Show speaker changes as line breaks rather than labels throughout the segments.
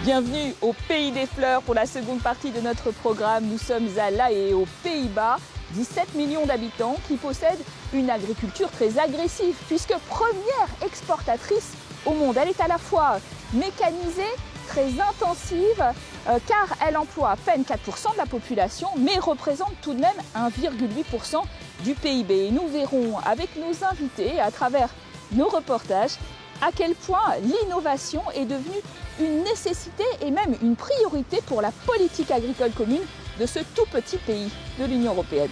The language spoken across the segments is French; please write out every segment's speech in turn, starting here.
Bienvenue au Pays des Fleurs pour la seconde partie de notre programme. Nous sommes à La Haye, aux Pays-Bas. 17 millions d'habitants qui possèdent une agriculture très agressive puisque première exportatrice au monde. Elle est à la fois mécanisée, très intensive, car elle emploie à peine 4% de la population, mais représente tout de même 1,8% du PIB. Et nous verrons avec nos invités, à travers nos reportages, à quel point l'innovation est devenue une nécessité et même une priorité pour la politique agricole commune de ce tout petit pays de l'Union européenne.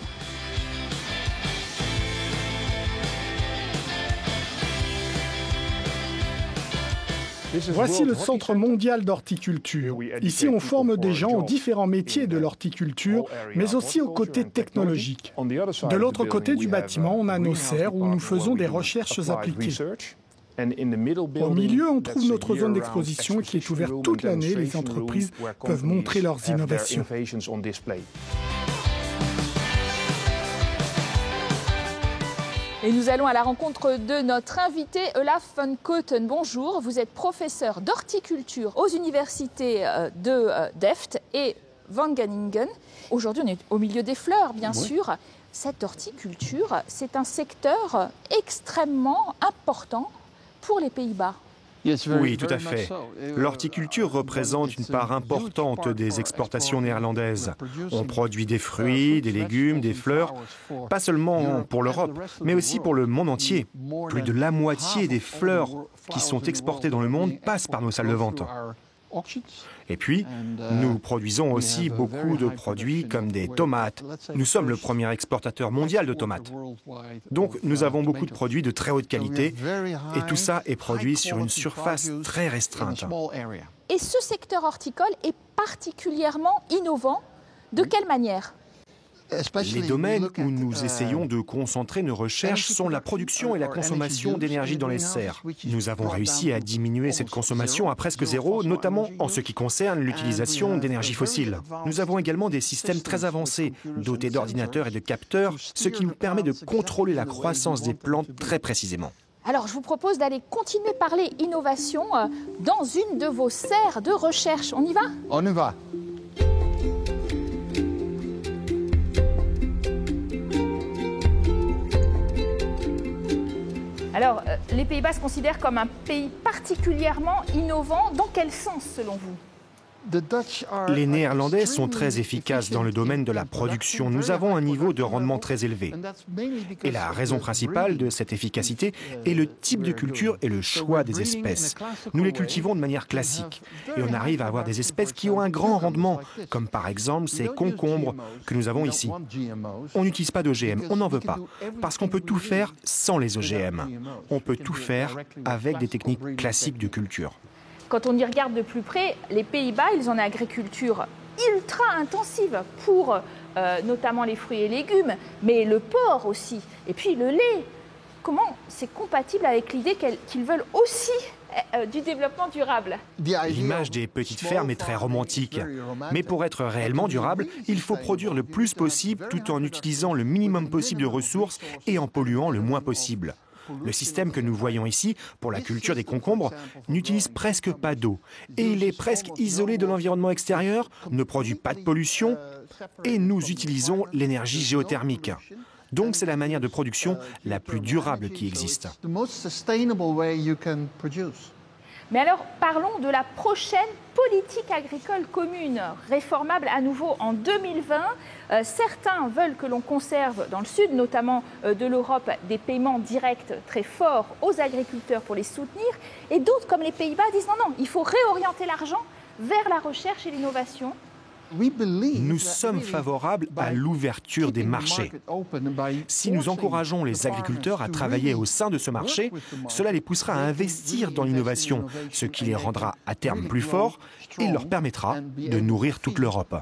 Voici le Centre mondial d'horticulture. Ici, on forme des gens aux différents métiers de l'horticulture, mais aussi aux côtés technologiques. De l'autre côté du bâtiment, on a nos serres où nous faisons des recherches appliquées. Au milieu, on trouve notre zone d'exposition qui est ouverte toute l'année. Les entreprises peuvent montrer leurs innovations.
Et nous allons à la rencontre de notre invité Olaf van Koten. Bonjour, vous êtes professeur d'horticulture aux universités de Delft et Wageningen. Aujourd'hui, on est au milieu des fleurs, bien sûr. Cette horticulture, c'est un secteur extrêmement important pour les Pays-Bas.
Oui, tout à fait. L'horticulture représente une part importante des exportations néerlandaises. On produit des fruits, des légumes, des fleurs, pas seulement pour l'Europe, mais aussi pour le monde entier. Plus de la moitié des fleurs qui sont exportées dans le monde passent par nos salles de vente. Et puis, nous produisons aussi beaucoup de produits comme des tomates. Nous sommes le premier exportateur mondial de tomates. Donc, nous avons beaucoup de produits de très haute qualité et tout ça est produit sur une surface très restreinte.
Et ce secteur horticole est particulièrement innovant. De quelle manière ?
Les domaines où nous essayons de concentrer nos recherches sont la production et la consommation d'énergie dans les serres. Nous avons réussi à diminuer cette consommation à presque zéro, notamment en ce qui concerne l'utilisation d'énergie fossile. Nous avons également des systèmes très avancés, dotés d'ordinateurs et de capteurs, ce qui nous permet de contrôler la croissance des plantes très précisément.
Alors, je vous propose d'aller continuer à parler innovation dans une de vos serres de recherche. On y va ?
On y va.
Alors, les Pays-Bas se considèrent comme un pays particulièrement innovant. Dans quel sens, selon vous ?
Les Néerlandais sont très efficaces dans le domaine de la production. Nous avons un niveau de rendement très élevé. Et la raison principale de cette efficacité est le type de culture et le choix des espèces. Nous les cultivons de manière classique et on arrive à avoir des espèces qui ont un grand rendement, comme par exemple ces concombres que nous avons ici. On n'utilise pas d'OGM, on n'en veut pas, parce qu'on peut tout faire sans les OGM. On peut tout faire avec des techniques classiques de culture.
Quand on y regarde de plus près, les Pays-Bas, ils ont une agriculture ultra intensive pour notamment les fruits et légumes, mais le porc aussi, et puis le lait. Comment c'est compatible avec l'idée qu'ils veulent aussi du développement durable ?
L'image des petites fermes est très romantique. Mais pour être réellement durable, il faut produire le plus possible tout en utilisant le minimum possible de ressources et en polluant le moins possible. Le système que nous voyons ici, pour la culture des concombres, n'utilise presque pas d'eau. Et il est presque isolé de l'environnement extérieur, ne produit pas de pollution, et nous utilisons l'énergie géothermique. Donc c'est la manière de production la plus durable qui existe.
Mais alors, parlons de la prochaine politique agricole commune, réformable à nouveau en 2020. Certains veulent que l'on conserve dans le sud, notamment de l'Europe, des paiements directs très forts aux agriculteurs pour les soutenir. Et d'autres, comme les Pays-Bas, disent non, il faut réorienter l'argent vers la recherche et l'innovation.
Nous sommes favorables à l'ouverture des marchés. Si nous encourageons les agriculteurs à travailler au sein de ce marché, cela les poussera à investir dans l'innovation, ce qui les rendra à terme plus forts et leur permettra de nourrir toute l'Europe.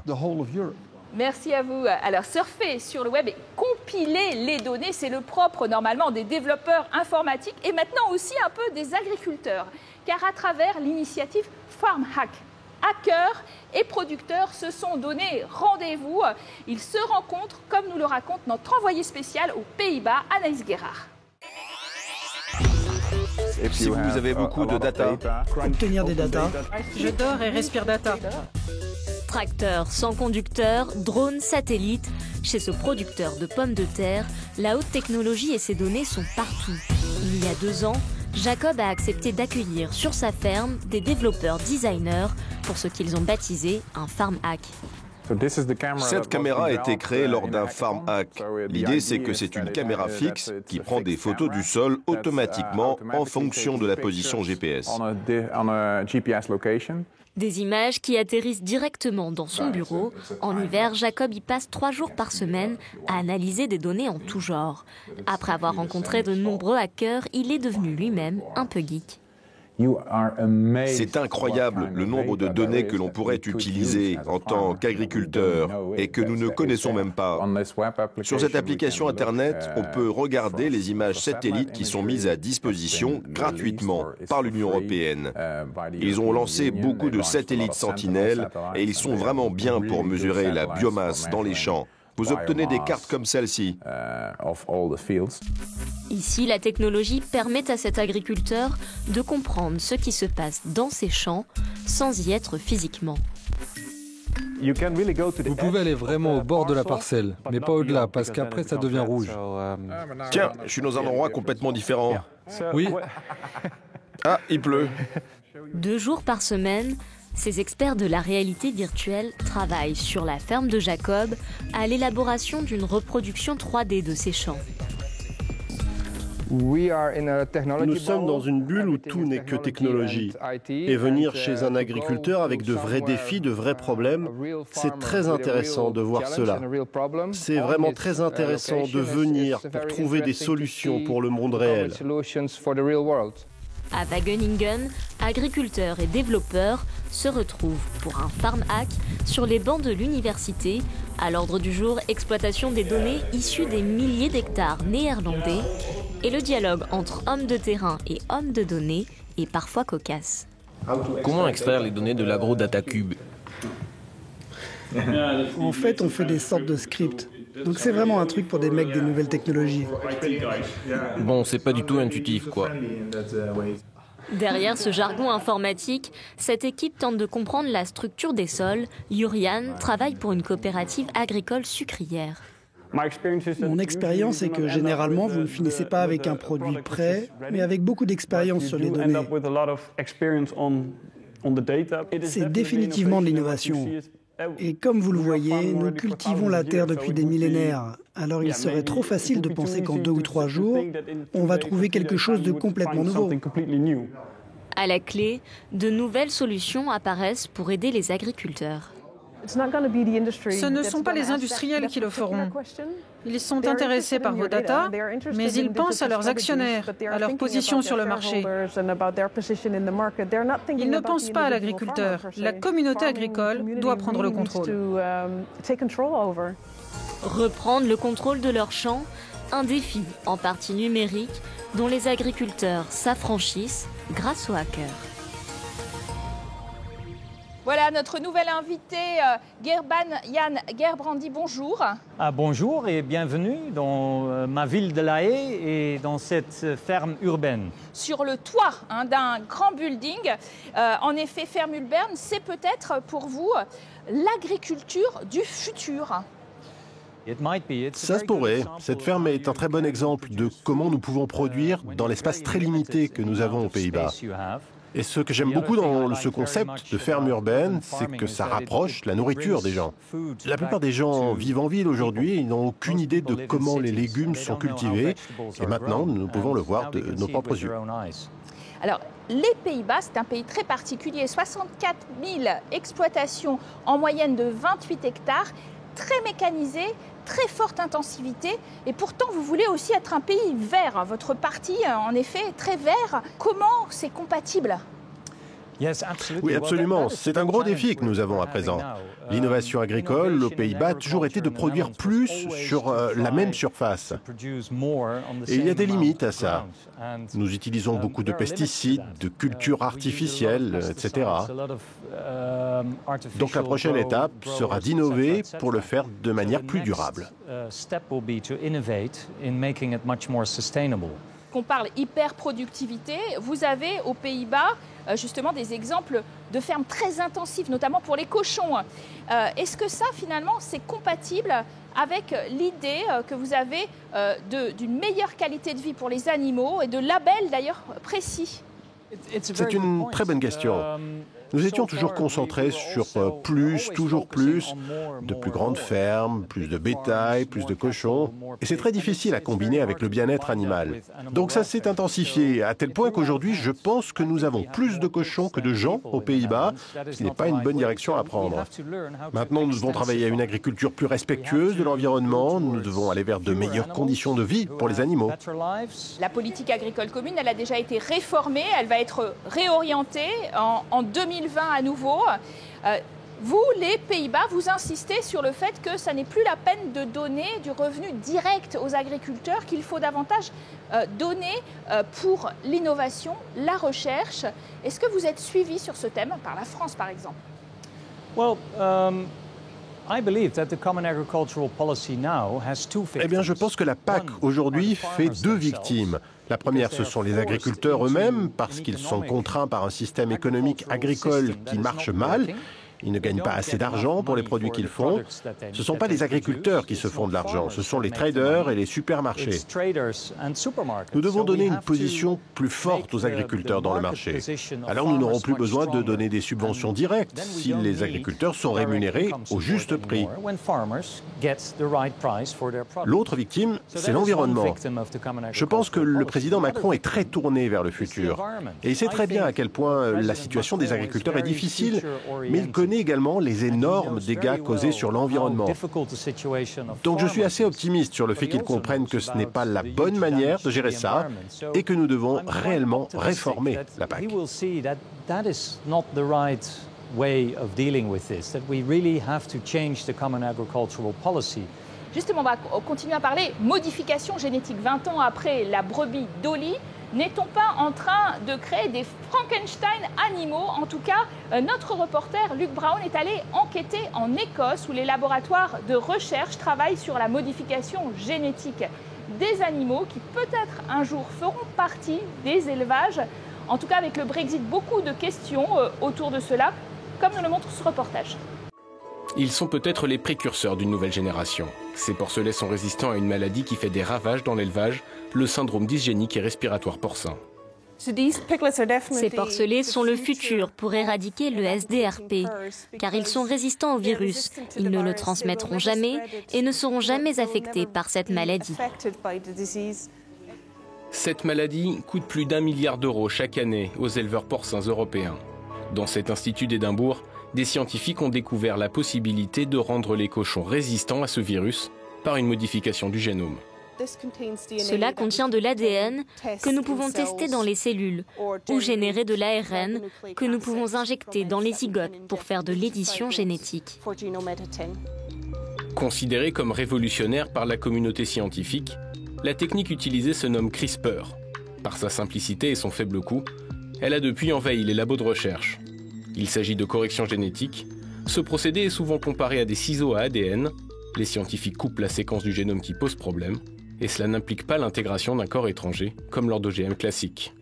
Merci à vous. Alors, surfer sur le web et compiler les données, c'est le propre normalement des développeurs informatiques et maintenant aussi un peu des agriculteurs. Car à travers l'initiative FarmHack, hackers et producteurs se sont donné rendez-vous. Ils se rencontrent, comme nous le raconte notre envoyé spécial aux Pays-Bas, Anaïs Guérard.
Si vous avez beaucoup de data.
Obtenir des data.
Je dors et respire data.
Tracteurs sans conducteur, drones, satellites. Chez ce producteur de pommes de terre, la haute technologie et ses données sont partout. Il y a 2 ans, Jacob a accepté d'accueillir sur sa ferme des développeurs designers pour ce qu'ils ont baptisé un farm hack.
Cette caméra a été créée lors d'un farm hack. L'idée, c'est que c'est une caméra fixe qui prend des photos du sol automatiquement en fonction de la position GPS.
Des images qui atterrissent directement dans son bureau. En hiver, Jacob y passe 3 jours par semaine à analyser des données en tout genre. Après avoir rencontré de nombreux hackers, il est devenu lui-même un peu geek.
C'est incroyable le nombre de données que l'on pourrait utiliser en tant qu'agriculteur et que nous ne connaissons même pas. Sur cette application Internet, on peut regarder les images satellites qui sont mises à disposition gratuitement par l'Union européenne. Ils ont lancé beaucoup de satellites sentinelles et ils sont vraiment bien pour mesurer la biomasse dans les champs. Vous obtenez des cartes comme celle-ci.
Ici, la technologie permet à cet agriculteur de comprendre ce qui se passe dans ses champs sans y être physiquement.
Vous pouvez aller vraiment au bord de la parcelle, mais pas au-delà, parce qu'après ça devient rouge.
Tiens, je suis dans un endroit complètement différent.
Oui.
Ah, il pleut.
2 jours par semaine, ces experts de la réalité virtuelle travaillent sur la ferme de Jacob à l'élaboration d'une reproduction 3D de ses champs.
Nous sommes dans une bulle où tout n'est que technologie. Et venir chez un agriculteur avec de vrais défis, de vrais problèmes, c'est très intéressant de voir cela. C'est vraiment très intéressant de venir pour trouver des solutions pour le monde réel.
À Wageningen, agriculteurs et développeurs se retrouvent pour un farm hack sur les bancs de l'université. À l'ordre du jour, exploitation des données issues des milliers d'hectares néerlandais. Et le dialogue entre hommes de terrain et hommes de données est parfois cocasse.
Comment extraire les données de l'AgroDataCube?
En fait, on fait des sortes de scripts. Donc c'est vraiment un truc pour des mecs des nouvelles technologies.
Bon, c'est pas du tout intuitif, quoi.
Derrière ce jargon informatique, cette équipe tente de comprendre la structure des sols. Jurian travaille pour une coopérative agricole sucrière.
Mon expérience est que généralement, vous ne finissez pas avec un produit prêt, mais avec beaucoup d'expérience sur les données. C'est définitivement de l'innovation. Et comme vous le voyez, nous cultivons la terre depuis des millénaires. Alors il serait trop facile de penser qu'en 2 ou 3 jours, on va trouver quelque chose de complètement nouveau.
À la clé, de nouvelles solutions apparaissent pour aider les agriculteurs.
Ce ne sont pas les industriels qui le feront. Ils sont intéressés par vos datas, mais ils pensent à leurs actionnaires, à leur position sur le marché. Ils ne pensent pas à l'agriculteur. La communauté agricole doit prendre le contrôle.
Reprendre le contrôle de leurs champs, un défi en partie numérique dont les agriculteurs s'affranchissent grâce aux hackers.
Voilà notre nouvel invité, Gerban-Jan Gerbrandy, bonjour.
Bonjour et bienvenue dans ma ville de La Haye et dans cette ferme urbaine.
Sur le toit d'un grand building, en effet, ferme urbaine, c'est peut-être pour vous l'agriculture du futur.
Ça se pourrait. Cette ferme est un très bon exemple de comment nous pouvons produire dans l'espace très limité que nous avons aux Pays-Bas. Et ce que j'aime beaucoup dans ce concept de ferme urbaine, c'est que ça rapproche la nourriture des gens. La plupart des gens vivent en ville aujourd'hui, ils n'ont aucune idée de comment les légumes sont cultivés. Et maintenant, nous pouvons le voir de nos propres yeux.
Alors, les Pays-Bas, c'est un pays très particulier. 64 000 exploitations en moyenne de 28 hectares, très mécanisées, très forte intensivité. Et pourtant, vous voulez aussi être un pays vert. Votre parti, en effet, est très vert. Comment c'est compatible ?
Oui, absolument. C'est un gros défi que nous avons à présent. L'innovation agricole aux Pays-Bas a toujours été de produire plus sur la même surface. Et il y a des limites à ça. Nous utilisons beaucoup de pesticides, de cultures artificielles, etc. Donc la prochaine étape sera d'innover pour le faire de manière plus durable.
qu'on parle hyper-productivité, vous avez aux Pays-Bas justement des exemples de fermes très intensives, notamment pour les cochons. Est-ce que ça, finalement, c'est compatible avec l'idée que vous avez d'une meilleure qualité de vie pour les animaux et de labels d'ailleurs précis?
C'est une très bonne question. Nous étions toujours concentrés sur plus, toujours plus, de plus grandes fermes, plus de bétail, plus de cochons. Et c'est très difficile à combiner avec le bien-être animal. Donc ça s'est intensifié, à tel point qu'aujourd'hui, je pense que nous avons plus de cochons que de gens aux Pays-Bas, ce qui n'est pas une bonne direction à prendre. Maintenant, nous devons travailler à une agriculture plus respectueuse de l'environnement, nous devons aller vers de meilleures conditions de vie pour les animaux.
La politique agricole commune, elle a déjà été réformée, elle va être réorientée en 2020 à nouveau. Vous, les Pays-Bas, vous insistez sur le fait que ça n'est plus la peine de donner du revenu direct aux agriculteurs, qu'il faut davantage donner pour l'innovation, la recherche. Est-ce que vous êtes suivi sur ce thème par la France, par exemple?
Eh bien, je pense que la PAC aujourd'hui fait deux victimes. La première, ce sont les agriculteurs eux-mêmes, parce qu'ils sont contraints par un système économique agricole qui marche mal. Ils ne gagnent pas assez d'argent pour les produits qu'ils font. Ce ne sont pas les agriculteurs qui se font de l'argent, ce sont les traders et les supermarchés. Nous devons donner une position plus forte aux agriculteurs dans le marché. Alors nous n'aurons plus besoin de donner des subventions directes si les agriculteurs sont rémunérés au juste prix. L'autre victime, c'est l'environnement. Je pense que le président Macron est très tourné vers le futur. Et il sait très bien à quel point la situation des agriculteurs est difficile, mais il connaît également les énormes dégâts causés sur l'environnement. Donc je suis assez optimiste sur le fait qu'ils comprennent que ce n'est pas la bonne manière de gérer ça et que nous devons réellement réformer la PAC.
Justement, on va continuer à parler modification génétique. 20 ans après la brebis Dolly, n'est-on pas en train de créer des Frankenstein animaux? En tout cas, notre reporter Luc Brown est allé enquêter en Écosse où les laboratoires de recherche travaillent sur la modification génétique des animaux qui peut-être un jour feront partie des élevages. En tout cas, avec le Brexit, beaucoup de questions autour de cela, comme nous le montre ce reportage.
Ils sont peut-être les précurseurs d'une nouvelle génération. Ces porcelets sont résistants à une maladie qui fait des ravages dans l'élevage, le syndrome dysgénique et respiratoire porcin.
Ces porcelets sont le futur pour éradiquer le SDRP, car ils sont résistants au virus. Ils ne le transmettront jamais et ne seront jamais affectés par cette maladie.
Cette maladie coûte plus d'1 milliard d'euros chaque année aux éleveurs porcins européens. Dans cet institut d'Édimbourg, des scientifiques ont découvert la possibilité de rendre les cochons résistants à ce virus par une modification du génome.
Cela contient de l'ADN que nous pouvons tester dans les cellules ou générer de l'ARN que nous pouvons injecter dans les zygotes pour faire de l'édition génétique.
Considérée comme révolutionnaire par la communauté scientifique, la technique utilisée se nomme CRISPR. Par sa simplicité et son faible coût, elle a depuis envahi les labos de recherche. Il s'agit de correction génétique. Ce procédé est souvent comparé à des ciseaux à ADN. Les scientifiques coupent la séquence du génome qui pose problème, et cela n'implique pas l'intégration d'un corps étranger, comme lors d'OGM classiques.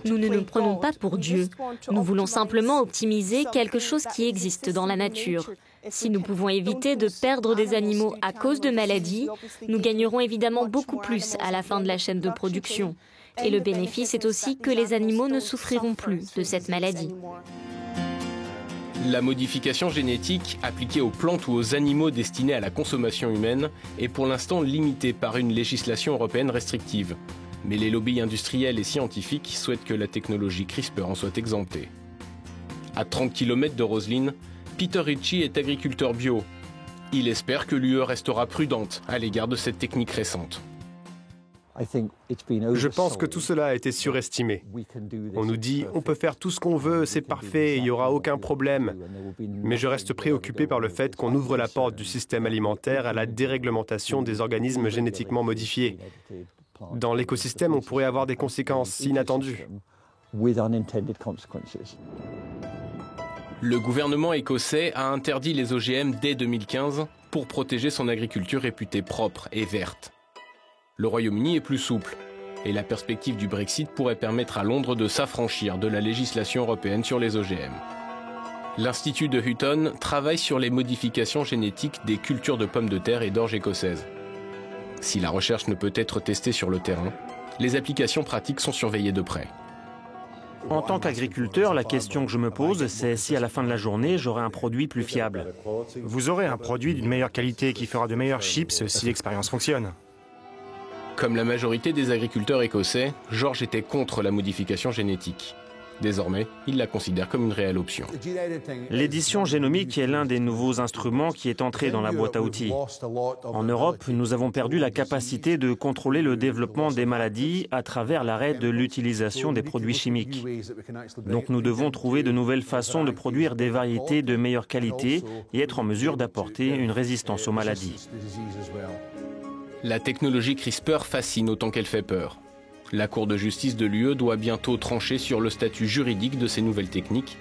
Nous ne nous prenons pas pour Dieu. Nous voulons simplement optimiser quelque chose qui existe dans la nature. Si nous pouvons éviter de perdre des animaux à cause de maladies, nous gagnerons évidemment beaucoup plus à la fin de la chaîne de production. Et le bénéfice est aussi que les animaux ne souffriront plus de cette maladie.
La modification génétique appliquée aux plantes ou aux animaux destinés à la consommation humaine est pour l'instant limitée par une législation européenne restrictive. Mais les lobbies industriels et scientifiques souhaitent que la technologie CRISPR en soit exemptée. À 30 km de Roslyn, Peter Ritchie est agriculteur bio. Il espère que l'UE restera prudente à l'égard de cette technique récente.
Je pense que tout cela a été surestimé. On nous dit on peut faire tout ce qu'on veut, c'est parfait, il n'y aura aucun problème. Mais je reste préoccupé par le fait qu'on ouvre la porte du système alimentaire à la déréglementation des organismes génétiquement modifiés. Dans l'écosystème, on pourrait avoir des conséquences inattendues.
Le gouvernement écossais a interdit les OGM dès 2015 pour protéger son agriculture réputée propre et verte. Le Royaume-Uni est plus souple. Et la perspective du Brexit pourrait permettre à Londres de s'affranchir de la législation européenne sur les OGM. L'Institut de Hutton travaille sur les modifications génétiques des cultures de pommes de terre et d'orge écossaise. Si la recherche ne peut être testée sur le terrain, les applications pratiques sont surveillées de près.
En tant qu'agriculteur, la question que je me pose, c'est si à la fin de la journée, j'aurai un produit plus fiable.
Vous aurez un produit d'une meilleure qualité qui fera de meilleurs chips si l'expérience fonctionne.
Comme la majorité des agriculteurs écossais, George était contre la modification génétique. Désormais, il la considère comme une réelle option.
L'édition génomique est l'un des nouveaux instruments qui est entré dans la boîte à outils. En Europe, nous avons perdu la capacité de contrôler le développement des maladies à travers l'arrêt de l'utilisation des produits chimiques. Donc nous devons trouver de nouvelles façons de produire des variétés de meilleure qualité et être en mesure d'apporter une résistance aux maladies.
La technologie CRISPR fascine autant qu'elle fait peur. La Cour de justice de l'UE doit bientôt trancher sur le statut juridique de ces nouvelles techniques.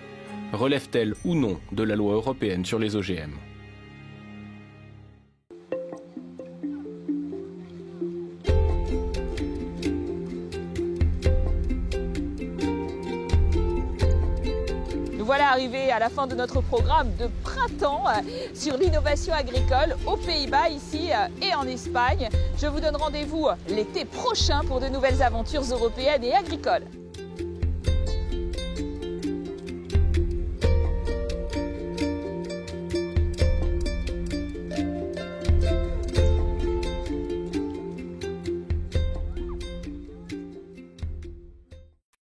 Relèvent-elles ou non de la loi européenne sur les OGM ?
Nous voilà arrivés à la fin de notre programme de printemps sur l'innovation agricole aux Pays-Bas, ici et en Espagne. Je vous donne rendez-vous l'été prochain pour de nouvelles aventures européennes et agricoles.